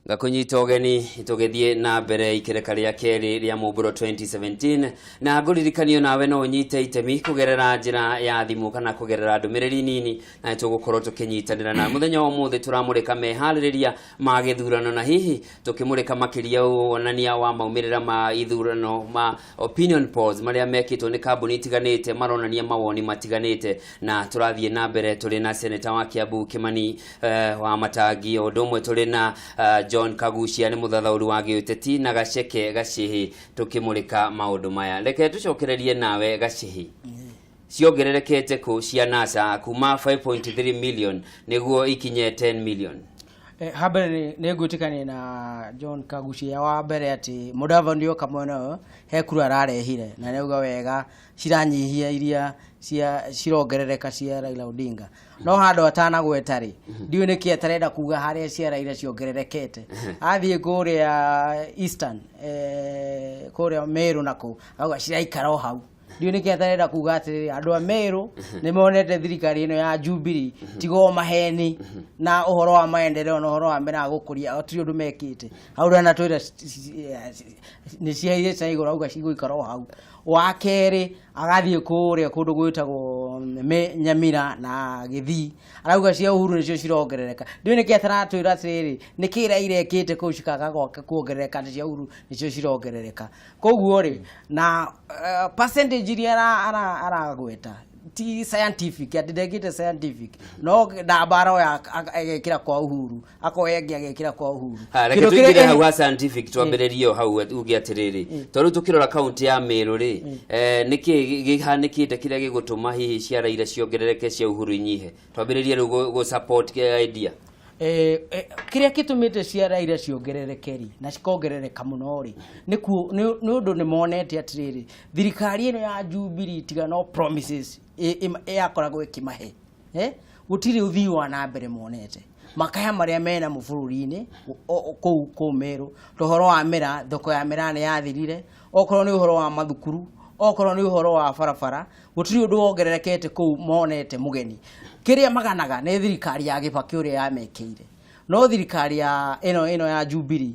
Gakunyita ogeni itugethie na mbere ikereka ria keri ria Mumburo 2017 na nguririkanio nawe no unyite itemi kugerera njira ya thimu kana kugerera ndumiriri nini na tugukorwo tukinyitanira na muthenya wa umuthi turamurika mehaririria ma githurano na hihi tukimurika makiria wonania wa maumirira ma ithurano ma opinion polls maria mekitwo ni kambuni itiganite maronania mawoni matiganite na turathie na mbere turi na senator wa Kiambu Kimani wa Matangi odumwe turi na John Kagucia ni muthathauri wa giuteti na Gaceke Gacihi tukimurika maundu maya reke tucokererie nawe Gacihi ciongererekete ku cia NASA kuma 5.3 million niguo ikinye 10 million habere ne gutikane na John Kagucia wa mbere ati Mudava ndio kamwana he kuru ararehire na neuga wega ciranyihia iria cirongerereka cia Raila Odinga no hando atana gwetari ndiu niki atarenda kuga haria cia Raila ciongererekete athie kuria Eastern kuria Meru nako auga ciraikara o hau ndiu niki atarenda kuga ati andu a Meru ni monete thirikari ino ya Jubilee tigo maheni na uhoro wa maendeleo na uhoro wa mbere gukuria otri undu mekite aura na twira ni cia cia igora auga ciguikara o hau wa keri agathie kuria kundu gwitagwo Nyamira na Githii arauga cia Uhuru nicio cirongerereka ndiu niki ataratwira atiriri nikira irekite ku cikaga goka kuongerereka cia Uhuru nicio cirongerereka koguo ri na percentage iria aragweta ti scientific atidegite scientific no ndabaro ya agekira kwa Uhuru akoyengia agekira kwa Uhuru kiro kire hau scientific twambiririo hau ugi atiriri toru tukirora county ya Meru ri niki gihanikite kire gigutuma hihi cia Raila ciongerereke cia Uhuru inyihe twambiririe go support idea kiria kitumite cia Raila ciongererekeri na cikongerereka muno ri ni undu ni monete atiriri thirikari ino ya Jubilee tiga no promises yakoragwo ikimahe gutiri uthii wa na mbere monete makaya maria mena mubururi-ini ku Meru tohoro wa mira thoko ya mira ni yathirire okorwo ni uhoro wa mathukuru okorwo ni uhoro wa barabara gutiri undu wongererekete ku monete mugeni kiria maganaga ni thirikari ya Kibaki uria yamekeire no thirikari ya ino ya Jubilee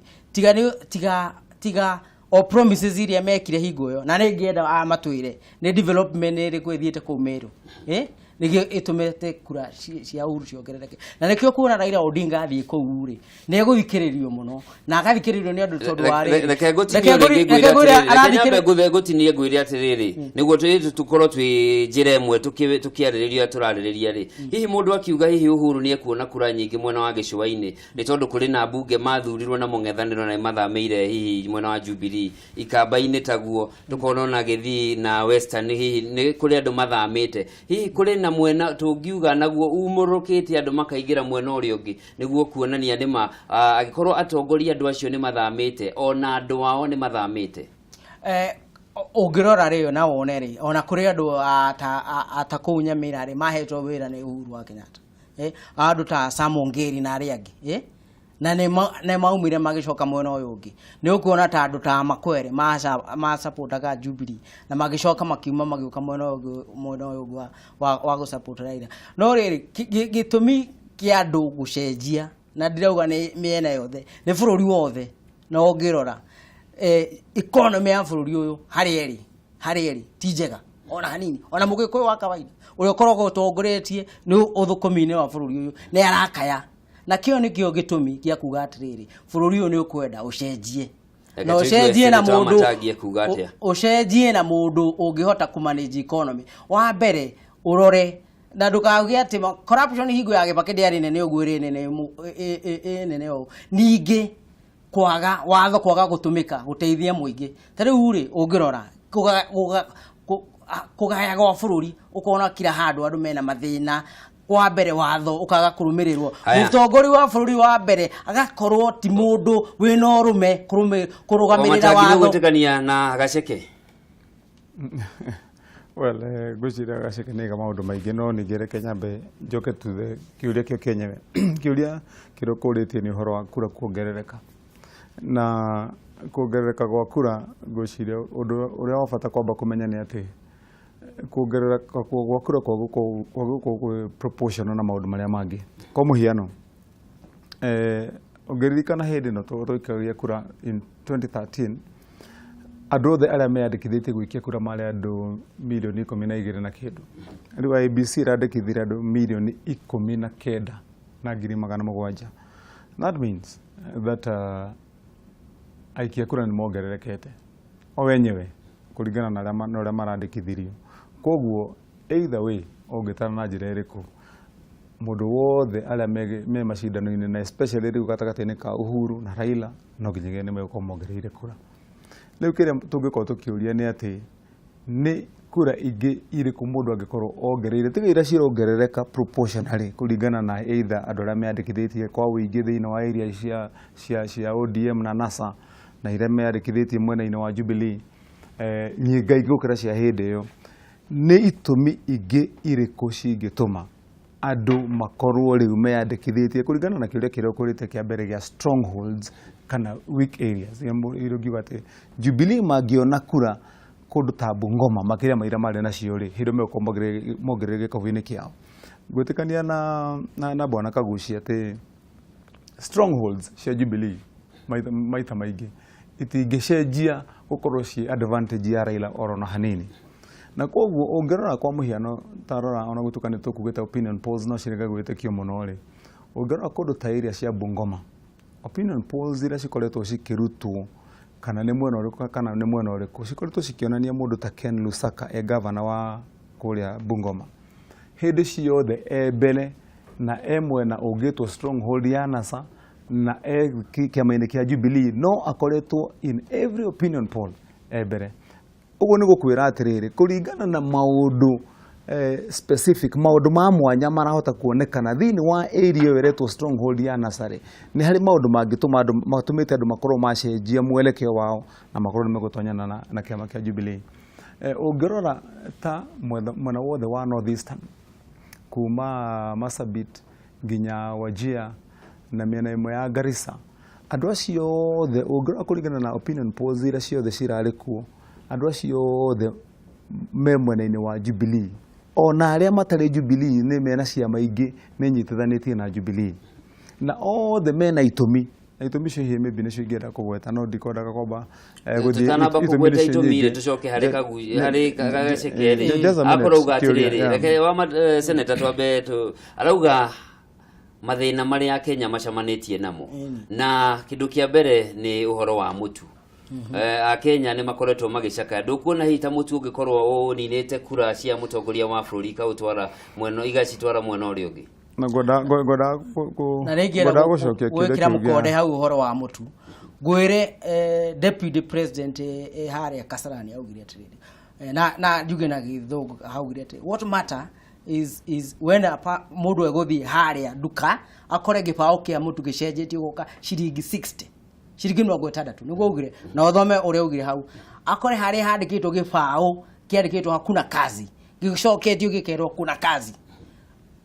tiga o promises iria mekire hingo yo na ningienda amatwire ni development iri kwithiete ku Meru nigio itumete kura cia Uhuru ciongerereke na nikio kuona Raila Odinga athie ku uri ne guthikiririo muno na agathikiririo ni andu tondu wari reke gutinie ngwire atiriri niguo tukorwo twi njira imwe tukiaririria turaririria ri hihi mundu akiuga hihi Uhuru ni ekuona kura nyingi mwena wa Gicua-ini ni tondu kuri na mbunge mathurirwo na mung'ethaniro na mathameire hihi mwena wa Jubilee ikamba-ini taguo tukona na Githii na Western hihi ni kuri andu mathamite hihi kuri na mwena tungiuga naguo umurukite andu makaigira mwena uri ungi niguo kuonania nima agikorwo atongoria andu acio ni mathamite ona andu wao ni mathamite ungirora rio na wone ri ona kuri andu ataku Nyamira ri mahetwo wira ni Uhuru wa Kenyatta andu ta Samongeri na ari angi na ne maumire magicoka mwena uyu ungi ni ukuona ta andu ta Makwere ma supportaga Jubilee na magicoka makiuma magiuka mwena uyu wa go support Raila no riri gitumi kia andu gucenjia na ndirauga ni miena yothe ni bururi wothe na ungirora economy ya bururi uyu hari eri tijega ona hanini ona mugikuyu wa kawaida uri ukoragwo utongoretie ni uthukumine wa bururi uyu ni arakaya na kio nikio gitumi kia kuga atiriri bururi uyu ni ukwenda ucenjie na ucenjie na mundu ungihota kumanage economy wa mbere urore na ndukaugia ati corruption hingo ya Kibaki ndiari nene ugwire nene o ningi kwaga watho kwaga gutumika guteithia muingi tari uri ungirora kugaya gwa bururi ukona kila handu andu mena mathina wa mbere watho ukaga kurumirirwo mutongori wa bururi wa mbere agakorwo ti mundu wina urume kurugamirira watho gutikania na Gaceke well gucira Gaceke ni maundu maingi no nigere Kenya be njoke tuthe kiuria kio Kenya kiuria kirokuritie ni uhoro wa kura kuongerereka na kuongerereka gwa kura guciria undu uria wabata kwamba kumenya ni ati kuongerereka gwa kura kwa proportional na maundu maria mangi kwa muhiano ongeririkana hindi no tũikagia kura in 2013 andũ othe arĩa meyandĩkithĩtie gũikia kura marĩ andũ milioni 12 na kĩndũ. Rĩu IEBC ĩrandĩkithire andũ milioni 19,700,000. That means that aikia kura nĩ mongererekete o wenyewe kũringana na ũrĩa marandĩkithirio. Koguo either way ũngĩtara na njĩra ĩrĩkũ, mũndũ wothe arĩa me macindano-inĩ na especially rĩu gatagatĩ-inĩ ka Uhuru na Raila no nginya nĩ megũkorwo mongereire kura. Rĩu kĩrĩa tũngĩkorwo tũkĩũria nĩ atĩ nĩ kura ingĩ irĩkũ mũndũ angĩkorwo ongereire, tiga iria cirongerereka proportionally kũringana na either andũ arĩa meyandĩkithĩtie kwa ũingĩ thĩinĩ wa area cia ODM na NASA na iria meyandĩkithĩtie mwena-inĩ wa Jubilee nyingaingĩ gũkĩra cia hĩndĩ ĩyo. Nĩ itũmi ingĩ irĩkũ cingĩtũma andũ makorwo rĩu meyandĩkithĩtie kũringana na kĩrĩa kĩrokũrĩte kĩa mbere gĩa strongholds kana weak areas. Irũngiuga atĩ Jubilee mangĩona kura kũndũ ta Bungoma makĩria maira marĩ nacio rĩ, hĩndĩ megũkorwo mongerere gĩkabũ-inĩ kĩao. Gwĩtĩkania na Bwana Kagucia atĩ strongholds cia Jubilee maita maingĩ itingĩcenjia gũkorwo ci advantage ya Raila oro na hanini. Na koguo ũngĩrora kwa mũhiano tarora ona gũtukania tũkugĩte opinion polls no cirega gwĩtĩkio mũno rĩ, ũngĩrora kũndũ ta area cia Bungoma opinion polls iria cikoretwo cikĩrutwo kana nĩ mwena ũrĩkũ cikoretwo cikĩonania mũndũ ta Ken Lusaka governor wa kũrĩa Bungoma hĩndĩ ciothe mbere na mwena ũngĩtwo stronghold ya NASA na kĩama-inĩ kĩa Jubilee no akoretwo in every opinion poll mbere. Ũguo nĩ gũkwĩra atĩrĩrĩ, kũringana na maũndũ specific, maũndũ ma mwanya marahota kuonekana thĩinĩ wa area ĩyo ĩretwo stronghold ya Nasarĩ, nĩ harĩ maũndũ mangĩtũma andũ matũmĩte andũ makorwo macenjia mwelekeo wao na makorwo nĩ megũtonyana na kĩama kĩa Jubilee. Ũngĩrora ta mwena wothe wa North Eastern kuma Marsabit nginya Wajir na mĩena ĩmwe ya Garissa, andũ acio othe ũngĩrora kũringana na opinion polls iria ciothe cirarĩ kuo, andũ acio othe me mwena-inĩ wa Jubilee, ona arĩa matarĩ Jubilee nĩ mena ciama ingĩ menyitithanĩtie na Jubilee, na othe mena itũmi cio hihi maybe nĩcio ingĩenda kũgweta no ndikwendaga kwamba tutanamba kũgweta itũmi rĩ tũcoke harĩ Gaceke akorauga atĩrĩrĩ, reke wa seneta twambe arauga mathĩna marĩa Kenya macamanĩtie namo na kĩndũ kĩa mbere nĩ ũhoro wa mũtu. Akenya nĩ makoretwo magĩcaka ndũkuona hihi ta mũtu ũngĩkorwo ũninĩte kura cia mũtongoria wa bũrũri kaũtwara mwena igacitwara mwena ũrĩa ũngĩ. Na ngoda gũcokia gwĩkĩra mũkonde hau ũhoro wa mũtu ngwĩre deputy president harĩa Kasarani augire atĩrĩrĩ na njuge na gĩthũngũ augire atĩ what matter is when mũndũ egũthiĩ harĩa nduka akore gĩbaũ kĩa mũtu gĩcenjetio gũka ciringi 60 ciringi 60 nĩguo augire na ũthome ũrĩa augire hau akore harĩa handĩkĩtwo gĩbaũ kĩandĩkĩtwo hakuna kazi gĩcoketio gĩkerwo kuna kazi.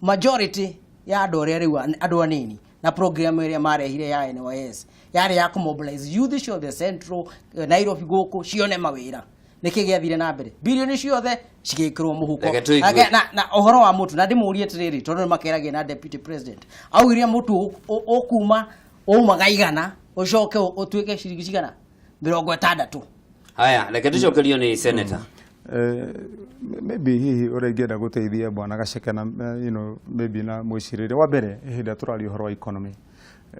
Majority ya andũ arĩa rĩu andũ anini na program ĩrĩa marehire ya NYS yarĩ ya mobilize youth cio the central Nairobi gũkũ cione mawĩra nĩkĩ gĩathire na mbere bilioni ciothe cigĩkĩrwo mũhuko na ũhoro wa mũtu na ndĩmũrie atĩrĩrĩ tondũ makeragia na deputy president augire mũtu ũkuma ũmaga igana ũcoke ũtuĩke ciringi cigana 60. Haya, reke tũcokerio nĩ senator. Maybe hihi ũrengĩenda gũteithia Bwana Gaceke na maybe na mwĩcirĩrie wa mbere hĩndĩ tũraria ũhoro wa economy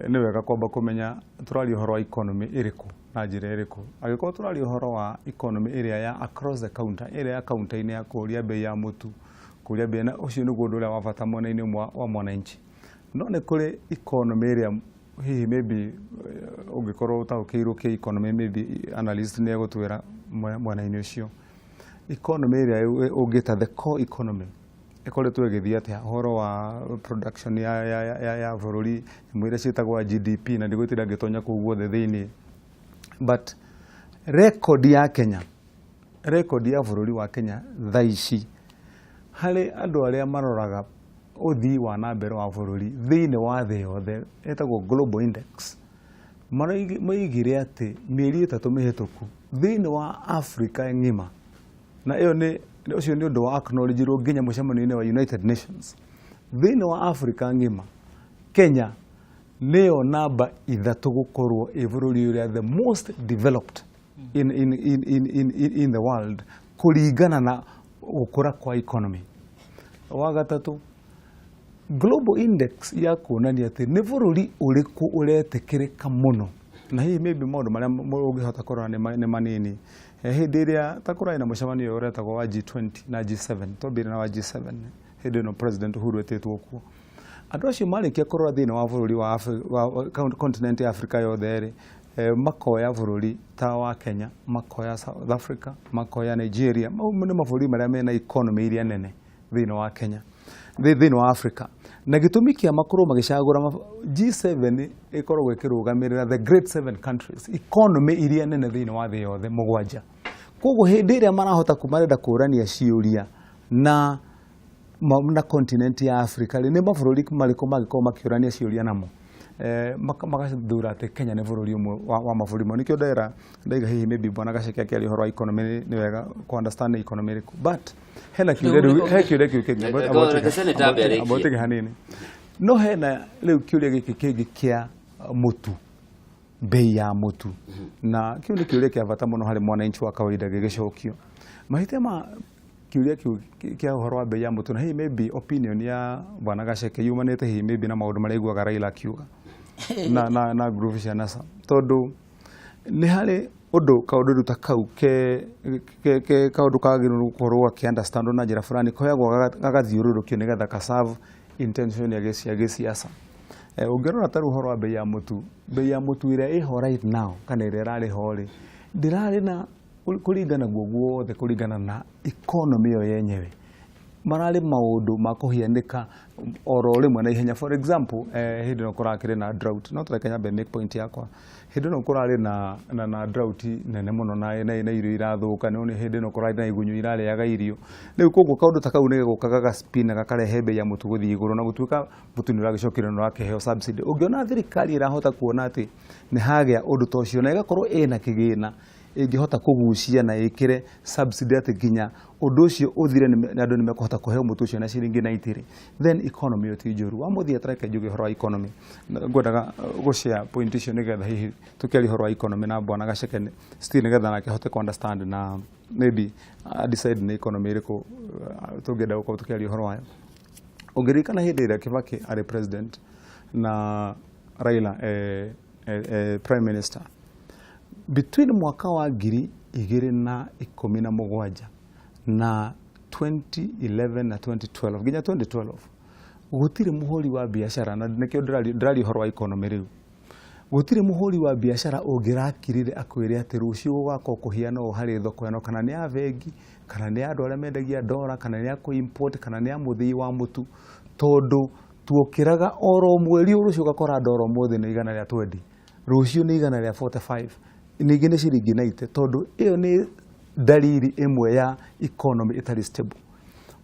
nĩ wega kwamba kũmenya tũraria ũhoro wa economy ĩrĩkũ na njĩra ĩrĩkũ. Angĩkorwo tũraria ũhoro wa economy ĩrĩa ya across the counter ĩrĩa ya kaunta-inĩ ya kũria bei ya mũtu kũria bei na ũcio nĩguo ũndũ ũrĩa wa bata mwena-inĩ wa mwananchi. No nĩ kũrĩ economy ĩrĩa hihi maybe ũngĩkorwo ũtaũkĩirwo kĩ economy maybe analyst nĩ egũtwĩra mwena-inĩ ũcio. Economy ĩrĩa ũngĩta the core economy ĩkoretwo ĩgĩthiĩ atĩa ũhoro wa production ya bũrũri mwĩra ciĩtagwo GDP na ndigwĩtira ngĩtonya kũu guothe thĩinĩ, but record ya Kenya, record ya bũrũri wa Kenya thaa ici harĩ andũ arĩa maroraga ũthii wa na mbere wa bũrũri thĩinĩ wa thĩ yothe ĩtagwo Global Index moigire atĩ mĩeri 3 mĩhĩtũku thĩinĩ wa Africa ng'ima, na ĩyo nĩ ũcio nĩ ũndũ wa acknowledge nginya mũcemanio-inĩ wa United Nations thĩinĩ wa Africa ng'ima, Kenya neo namba ithatu gukorwo ibũrũri ũrĩa the most developed in the world kuringana na gukura kwa economy. Wa gatatu, global index ya kuonania ati ni bũrũri ũrĩkũ ũretekĩrĩka mũno, na hihi maybe maũndũ marĩa ũngĩhota kũrora nĩ manini. Hĩndĩ ĩrĩa ta kũrarĩ na mũcemanio ũretagwo wa G20 na G7, twambire na wa G7 hĩndĩ ĩno President Uhuru etĩtwo kuo. Andũ acio marĩkia kũrora thĩinĩ wa bũrũri wa continent ya Africa yothe rĩ, makoya bũrũri ta wa Kenya, makoya South Africa, makoya Nigeria, mau nĩ mabũrũri marĩa mena economy iria nene thĩinĩ wa Kenya, thĩinĩ wa Africa. Na gĩtũmi kĩa makorwo magĩcagũra G7 ĩkoragwo ĩkĩrũgamĩrĩra the great 7 countries, economy iria nene thĩinĩ wa thĩ yothe mũgwanja. Koguo hĩndĩ ĩrĩa marahota kumarenda kũrania ciũria na continent ya Africa nĩ mabũrũri marĩkũ mangĩkorwo makĩũrania ciũria namo, magathura atĩ Kenya nĩ bũrũri ũmwe wa mabũrũri mau. Nĩkĩo ndaiga hihi maybe Bwana Gaceke akĩaria ũhoro wa economy nĩ wega ku understand economy ĩrĩkũ, but hena kĩũria kĩu kĩngĩ abote hanini, no hena rĩu kĩũria gĩkĩ kĩngĩ kĩa mũtu, bei ya mũtu, na kĩu nĩ kĩũria kĩa bata mũno harĩ mwananchi wa kawaida gĩgĩcokio. Mahĩtia ma kĩũria kĩu kĩa ũhoro wa bei ya mũtu, na hihi maybe opinion ya Bwana Gaceke yumanĩte hihi maybe na maũndũ marĩa aiguaga Raila akiuga na group cia NASA, tondũ nĩ harĩ kaũndũ ta kau kaũndũ kagĩrĩirwo gũkorwo gakĩ-understand na njĩra fulani, koyagwo gagathiũrũrũkio nĩgetha ka-serve intention ya gĩsiasa. Ũngĩrora ta ũhoro wa bei ya mũtu ĩrĩa ĩho right now kana ĩrĩa ĩrarĩ ho rĩ, ndĩrarĩ na kũringana guothe kũringana na economy yo yenyewe, mararĩ maũndũ ma kũhianĩka oro rĩmwe na ihenya. For example, hĩndĩ ĩno kũrakĩrĩ na drought, no tũreke nyambe make point yakwa. Hĩndĩ ĩno kũrarĩ na drought nene mũno na irio irathũka, no nĩ hĩndĩ ĩno kũrarĩ na igunyũ irarĩaga irio. Rĩu koguo kaũndũ ta kau nĩ gũkaga gaspin na gakarehe bei ya mũtu gũthiĩ igũrũ, na gũtuĩka mũtu nĩ ũragĩcokio na ũrakĩheo subsidy. Ũngĩona thirikari ĩrahota kuona atĩ nĩ hagĩa ũndũ ta ũcio na ĩgakorwo ĩna kĩgĩna, ĩngĩhota kũgucia na ĩkĩre subsidy atĩ nginya ũndũ ũcio ũthire na andũ nĩ mekũhota kũheo mũtu ũcio na ciringi 90, then economy ĩyo ti njũru. Wamuthia tareke njuge ũhoro wa economy, ngwendaga gũshare point icio nĩgetha hihi tũkĩaria ũhoro wa economy na Bwana Gaceke still nĩgetha nake ahote ku understand na maybe decide nĩ economy ĩrĩkũ tũngĩenda gũkorwo tũkĩaria ũhoro wayo. Ũngĩririkana hĩndĩ ĩrĩa Kibaki arĩ president na Raila prime minister, between mwaka wa 2017 na 2011 na 2012 nginya 2012 gũtirĩ mũhũri wa biacara, na nĩkĩo ndĩrari ũhoro wa economy rĩu, gũtirĩ mũhũri wa biacara ũngĩrakirire akwĩre atĩ rũciũ gũgakorwo kũhiana ũũ harĩ thoko ĩno, kana nĩ ya vengi, kana nĩ andũ arĩa mendagia ndora, kana nĩ ya import, kana nĩ ya mũthii wa mũtu, tondũ tuokĩraga oro mweri rũciũ ũgakora ndora ũmũthĩ nĩ 120, rũciũ nĩ 145, ningĩ nĩ ciringi 90, tondũ ĩyo nĩ dalili ĩmwe ya economy itarĩ stable.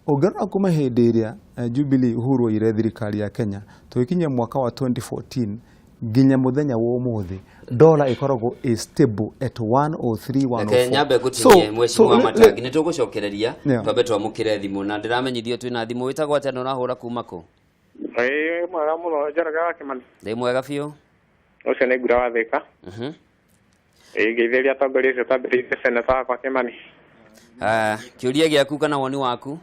Ũngĩrora kuma hĩndĩ ĩrĩa Jubilee Uhuru oire thirikari ya Kenya tũgĩkinyia mwaka wa 2014 nginya mũthenya wa ũmũthĩ, dola ĩkoragwo stable at 103-104. Nyambe gũtinie mheshimiwa Matangi, nĩ tũgũcokereria twambe twamũkĩre thimũ, na ndĩramenyithio twĩna thimũ. Wĩtagwo atĩa na ũrahũra kuma kũ? Mwega mũno, Njoroge wa Kimani. Ndĩ mwega biũ. Ũcio nĩ Ngura wa Thika. Ngeithĩria atongoria acio tambĩrĩire seneta wakwa Kimani. Kĩũria gĩaku kana woni waku?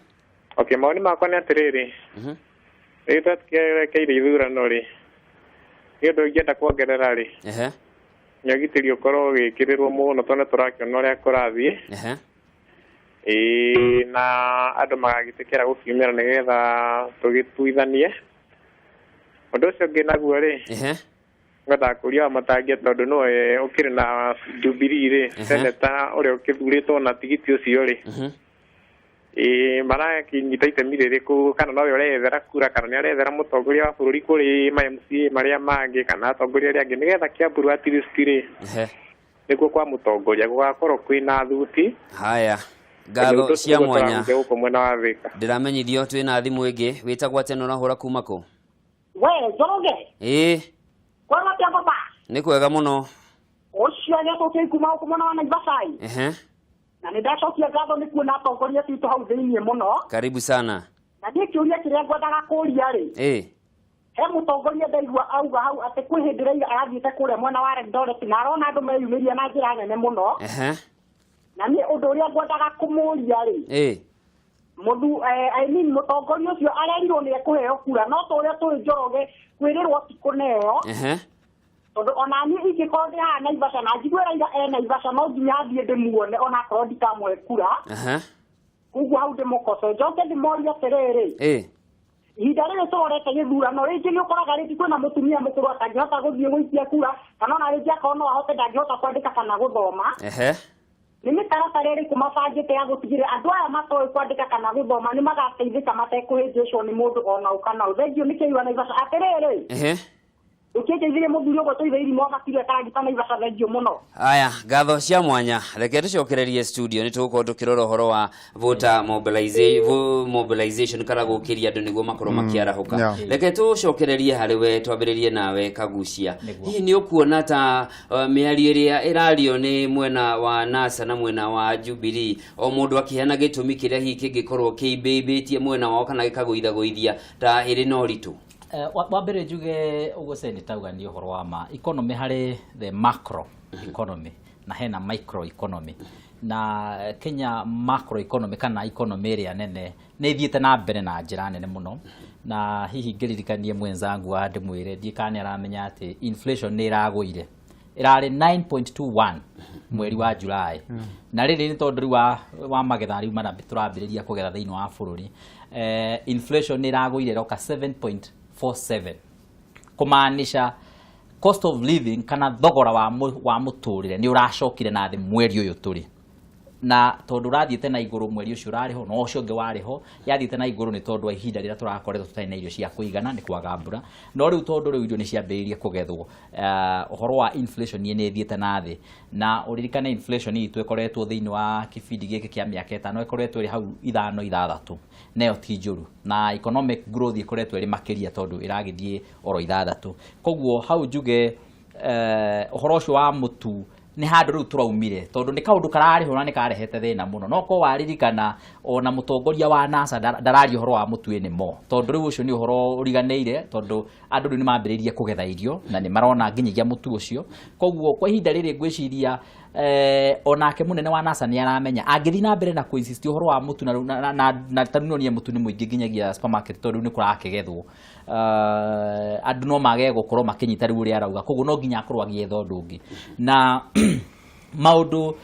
Okay, mawoni makwa nĩ atĩrĩrĩ. Rĩu tũkĩrekeire ithurano rĩ, nĩ ũndũ ingĩenda kuongerera rĩ, nĩ ũgitĩri ũkorwo wĩkĩrĩrwo mũno tondũ tũrakĩona ũrĩa kũrathiĩ. Na andũ magagĩtĩkĩra gũkiumĩra nĩgetha tũgĩtuithanie. Ũndũ ũcio ũngĩ naguo rĩ, ngenda kũria Matangi tondũ no ũkĩrĩ na Jubilee rĩ, seneta ũrĩa ũkĩthurĩtwo na tigiti ũcio rĩ, marakinyita itemi rĩrĩkũ, kana nowe ũrethera kura, kana nĩ arethera mũtongoria wa bũrũri kũrĩ MCA marĩa mangĩ, kana atongoria arĩa angĩ, nĩgetha Kiambu at least rĩ, nĩguo kwa mũtongoria gũgakorwo kwĩna thuti. Haya, ngatho cia mwanya. Ndĩramenyithio twĩna thimũ ĩngĩ. Wĩtagwo atĩa na ũrahũra kuma kũ? We, Njoroge. Kwega atĩa baba? Nĩ kwega mũno. Ũcio nĩ tũkĩ kuma kumana na Naivasha. Na nĩ ndacokia ngatho nĩ kuona atongoria citũ hau thĩinĩ mũno. Karibu sana. Na niĩ kĩũria kĩrĩa ngwendaga kũũria rĩ. he mutongoria ndaigua auga hau ati kwi hindi raiga arathiite kuria mwena wa Eldoret na arona andu meyumiria na njira nene muno na ni undu uria ngwendaga kumuria ri mundu I mean mutongoria ucio arerirwo ni ekuheo kura no to uria turi Njoroge kwirirwo tikuneo tondu ona ni ingĩkorwo ndĩ haha Naivasha na njigue Raila Naivasha no nginya thiĩ ndĩmuone ona akorwo ndikamũhe kura koguo hau ndĩmũkoce njoke ndĩmorie atĩrĩrĩ ihinda rĩrĩ tũrorete gĩthurano rĩngĩ nĩ ũkoraga rĩngĩ kwĩna mũtumia mũkũrũ atangĩhota gũthiĩ gũikia kura kana ona rĩngĩ akorwo no ahote ndangĩhota kwandĩka kana gũthoma nĩ mĩtaratara ĩrĩkũ mabangĩte ya gũtigĩrĩra andũ aya matoĩ kwandĩka kana gũthoma nĩ magateithĩka matekũhĩngĩcwo nĩ mũndũ ona ũ kana ũ thengio nĩ kĩiua Naivasha atĩrĩrĩ ukĩngeithire mũthuri ũgwo tũithairi mwagakire karagita Naivasha thengio mũno. Aya ngatho cia mwanya reke tucokererie studio nĩ tũgũkorwo tũkĩrora ũhoro wa voter mobilization kana gũkĩria andũ nĩguo makorwo makĩarahũka. Reke tucokererie harĩ we twambĩrĩrie nawe Kagucia. Hihi nĩ ũkuona ta mĩario ĩrĩa ĩrario nĩ mwena wa NASA na mwena wa Jubilee o mũndũ akĩheana gĩtũmi kĩrĩa hihi kĩngĩkorwo kĩimbĩmbĩtie mwena wao kana gĩkagũithagũithia ta ĩrĩ na ũritũ? Wambere njuge ugo senator uga ni uhoro wa ma economy hari the macro economy na hena micro economy na Kenya macro economy kana economy area nene ni thiete na mbere na njira nene muno na hihi ngiririkanie mwenzangu wa ndimwire ndikane aramenya ati inflation ni iragũire irari 9.21 mweri wa July na rĩrĩ nĩ tondu wa magetha riu mana turambĩrĩria kũgetha thĩinĩ wa bũrũri inflation ni iragũire roka 7.47 kumaanisha cost of living kana thogora wa mũtũrĩre ni ũracokire na thĩ mweri ũyũ tũrĩ na tondu rathiĩte na igũrũ mweri ũcio ũrarĩho no ũcio ũngĩ warĩho yathiĩte na igũrũ nĩ tondu wa ihinda rĩrĩa tũrakoretwo tũtarĩ na irio cia kũigana nĩ kwaga mbura no rĩu tondu rĩu irio nĩ ciambĩrĩirie kũgethwo ũhoro wa inflation nĩ ĩthiĩte na thĩ na ũririkane inflation itũ ĩkoretwo thĩinĩ wa kĩbindi gĩkĩ kĩa mĩaka ĩtano ĩkoretwo ĩrĩ hau 5-6 nayo ti njũru na economic growth ĩkoretwo ĩrĩ makĩria tondu ĩragĩthiĩ oro 6 koguo hau njuge ũhoro ũcio wa mũtu ni handu riu turaumire tondu ni kaundu karariho na ni karehete thina muno no ko waririkana ona mutongoria wa NASA darari uhoro wa mutuene mo tondu riu ucio ni uhoro uriganeire tondu andu ni mambiririe kugetha irio na ni marona nginyagia mutu ucio koguo kwa ihinda riri ngwiciria onake munene wa NASA ni aramenya angithi na mbere na kuinsist uhoro wa mutu na tanunonia mutu ni muingi nginyagia supermarket tondu ni kurakegethwo andu no mage gukorwo makinyita riu ri arauga koguo no nginya akorwo agietha undu ungi na maundu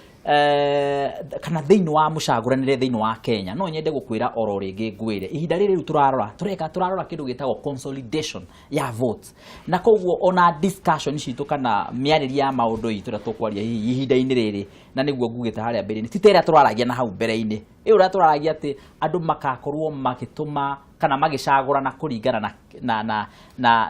kana thĩinĩ wa mũcagũranĩre thĩinĩ wa Kenya no nyende gũkwĩra oro rĩngĩ ngwĩre ihinda rĩrĩ rĩu turarora kĩndũ gĩtagwo consolidation ya votes na koguo ona discussion citũ kana mĩarĩrie ya maũndũ itũ rĩa tũkwaria ihinda-inĩ rĩrĩ na nĩguo ngugĩte harĩa mbere-inĩ ti tera tũraragia na hau mbere-inĩ ũrĩa tũraragia atĩ andũ makakorwo magĩtũma kana magĩcagũrana kũringana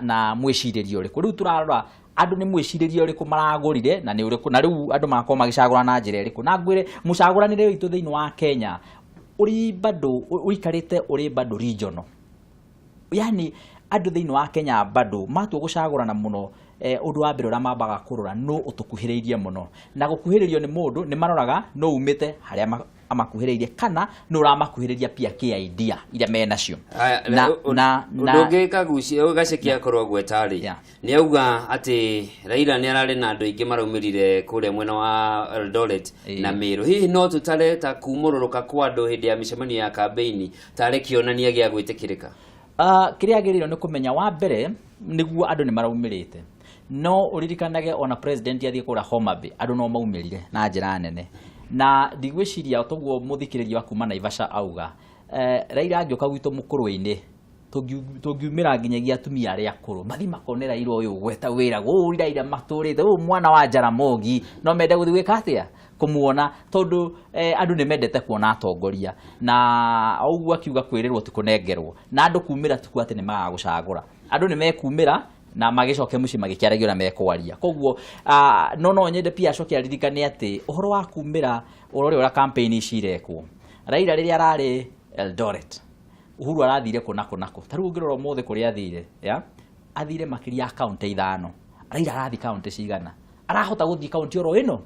na mwĩcirĩrio ũrĩkũ rĩu turarora andu ni mwĩcirĩrie ũrĩkũ maragũrire na nĩ ũrĩkũ na rĩu andu makoo magĩcagũrana na njĩra ĩrĩkũ na ngwĩre mũcagũranĩre witũ thĩinĩ wa Kenya ũrĩ bado ũikarĩte ũrĩ bado regional yani andu thĩinĩ wa Kenya bado matua gũcagũrana mũno undu wa mbere ũrĩa mambaga kũrora no ũtũkuhĩrĩirie mũno na gũkuhĩrĩrio nĩ mũndũ nĩ maroraga no umĩte harĩa amakuhĩrĩirie kana no ũramakuhĩrĩria pia kĩ idea iria menacio na ndũngĩ Kagucia ũgacekia korwo gwetari nĩ auga atĩ Raila nĩ ararĩ na andũ aingĩ maraumĩrire kũrĩa mwena wa Eldoret na Meru hihi no tũtare ta kumũrũrũka kwa andũ hĩndĩ ya mĩcemanio ya campaign tarĩ kĩonania gĩa gwĩtĩkĩrĩka kĩrĩa agĩrĩirwo nĩ kũmenya wa mbere nĩguo andũ nĩ maraumĩrĩte no ũririkanage ona president athiĩ kũrĩa Homa Bay andũ no maumĩrire na njĩra nene na ndigwĩciria toguo mũthikĩrĩria wa kuma Naivasha auga Raila angĩoka gwitũ mũkũrũ-inĩ tũngiumĩra nginyagia atumia arĩa akũrũ mathi makone Raila ũyũ gweta wĩra gũri Raila matũrĩte mwana wa Jaramogi no mende gũthiĩ gwĩka atĩa kumuona tondu andu nĩ mendete kuona atongoria na ũguo akiuga kwĩrĩrwo ti kũnengerwo na andu kumĩra tiku atĩ nĩ magagũcagũra andu nĩ mekumĩra na magicoke muci magikiaragia na mekwaria koguo no nyende pia acoke aririkane ati uhoro wa kumira urore ura campaign cirekwo Raila rĩrĩa ararĩ Eldoret Uhuru arathire kunako tariu ngirora mothe kũrĩa athire athire makiria county 5 Raila arathi county cigana arahota guthii county oro ino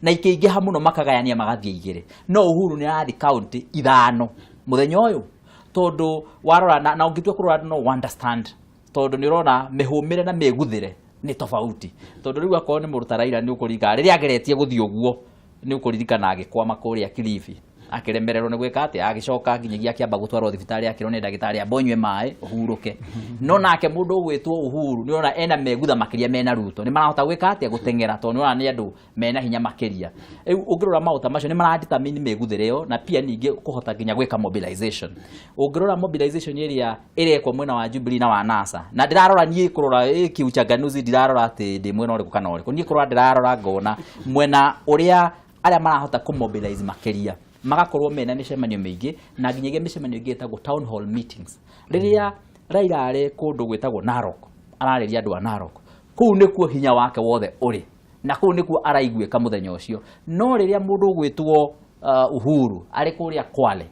na ikĩingĩha mũno makagayania magathie igĩrĩ no Uhuru nĩ arathi county 5 muthenya ũyũ tondu warora na ũngĩtua kũrora no understand tondu ni urona mihumire na miguthire ni tofauti tondu riu akorwo ni muruta Raila ni ukuringa riria ageretie guthii uguo ni ukuririkana agikwama kuria Kilifi akiremererwo ni gwika ati agicoka nginyagia akiamba gutwarwo thibitari akirwo ni ndagitari abonywe mai uhuruke no nake mundu ugwitwo Uhuru ni ona ena megutha makiria mena Ruto ni marahota gwika ati gutengera tondu ona ni andu mena hinya makiria ungirora mauta macio ni maradetermine meguthireyo na pia ningi kuhota nginya gwika mobilization ungirora mobilization area irekwo mwena wa Jubilee na wa NASA na ndirarora nie kurora kiuchaganuzi ndirarora ati ndi mwena uriku kana uriku nie kurora ndirarora ngona mwena uria aria marahota kumobilize makiria magakorwo mena micemanio mingi na nginyagia micemanio ingi etagwo town hall meetings riria Raila ari kundu gwetagwo Narok arariria andu a Narok kuu nikuo hinya wake wothe uri na kuu nikuo araiguika muthenya ucio no riria mundu ugwitwo Uhuru ari kuria Kwale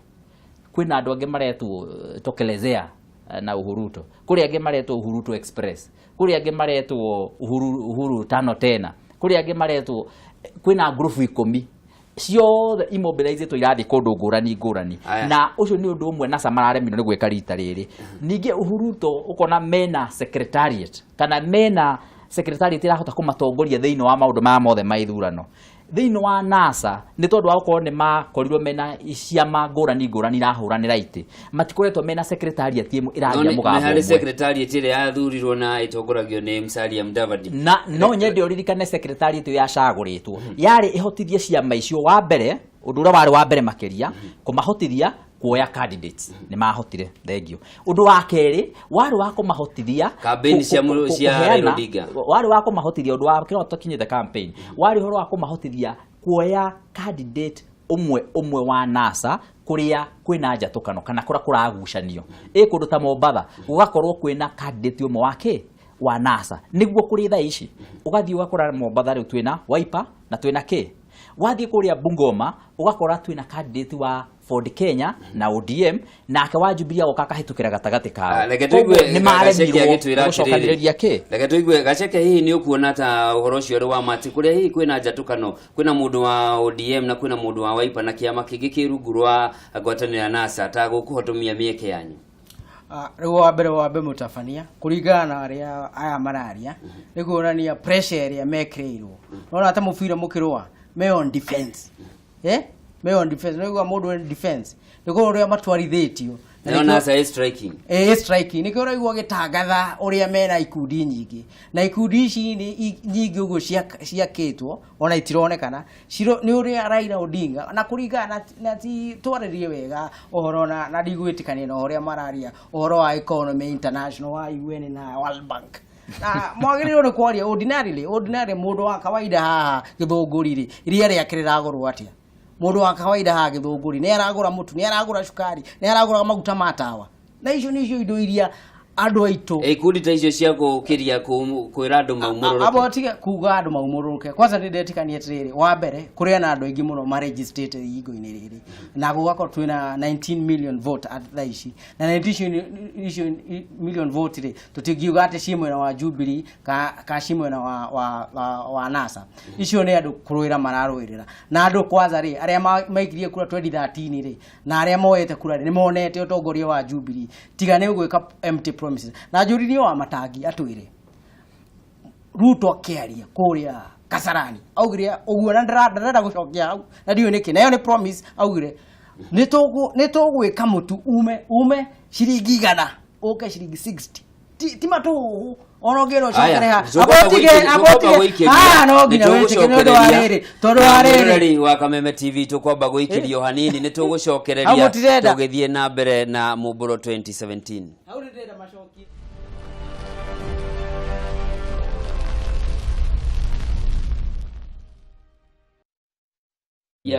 kwina andu angi maretwo Tokelezea na Uhuruto kuri angi maretwo Uhuruto Express kuri angi maretwo Uhuru tano tena kuri angi maretwo kwina group 10 ciothe immobilize irathi kundu ngurani na ucio ni undu umwe NASA mararemino ni gwika rita riri ningi Uhuruto ukona mena secretariat kana mena secretariat irahota kumatongoria thiini wa maundu ma mothe ma ithurano thiini wa NASA ni tondu wa ukorwo ni makorirwo mena ciama ngurani irahuranira iti matikoretwo mena secretariat imwe iragia mugambo hari secretariat ire yathurirwo na itongoragio ni Musalia Mudavadi na no nyende uririkane secretariat ya caguritwo yari ihotithie ciama icio wa mbere undu ura wari wa mbere makiria kumahotithia kuoya candidates ni mahotire thengio undu wa keri wari wa kumahotithia campaign cia Raila Odinga wari wa kumahotithia undu wa kino tokinyite campaign wari horo wa kumahotithia kuoya candidate umwe wa NASA kuria kwina njatukano kana kura kuragucanio kundu ta Mombatha gugakorwo kwina candidate umwe wake wa NASA niguo kuri tha ici ugathii ugakora Mombatha riu twina Wiper na twina ki wathii kuria Bungoma ugakora twina candidate wa Ford Kenya na ODM nake wa Jubilee ukakahitukira gatagati kao ni maremirwo gucokaniriria ki reke tuigue Gacheke hihi ni ukuona ta uhoro ucio ri wa mati kuria hihi kwina njatukano kwina mundu wa ODM na kwina mundu wa Wiper na kiama kingi kirungu rwa ngwataniro ya NASA ta gukuhotomia mieke yanyu riu wa mbere mutabania kuringana na aria aya mararia ni kuonania pressure area mekreirwo nona ata mubira mukirwa me on defense me on defense no mundu on defense niko uria matwarithitio na NASA striking striking niko uria gitangatha uria mena ikundi nyingi na ikundi ici ni nyingi ugo ciakitwo ona itironekana ni uria Raila Odinga na kuringana na ti twaririe wega uhoro na ndigwitikania na uria mararia uhoro wa economy international wa UN na World Bank na mwagiririo ni kwaria ordinary mundu wa kawaida haha githunguri iria riakirira goro atia mundu wa kawaida haha githunguri ni aragura mutu ni aragura cukari ni aragura maguta matawa na icio nicio indo iria andu aitu ikundi ta icio cia gukiria kwira andu maumururuke abotiga kuga andu maumururuke kwanza ndidetikania tiriri wa mbere kuria na andu aingi muno ma registered igo-ini riri na gugakorwo twina 19 million vote at thaici na 19 million vote ri tutingiuga ati cimwe na wa Jubilee ka cimwe na wa NASA icio ni andu kuruira mararuirira na andu kwanza ri aria maikirie kura 2013 ri na aria moete kura ni monete utongoria wa Jubilee tigane gwika empty promises na juririo wa matangi atwire Ruto akiaria kuria Kasarani augire uguo na ndarada gucokia hau na dio niki nayo ni promise augire nitugwika mutu ume ciringi 100 uke ciringi 60 ti matu onogero cokereha abotige no nginya wetike ndo warere tondu warere wa Kameme TV tukwamba guikirio hanini nitugucokereria tugithie na mbere na Mumburo 2017 au ndenda macokie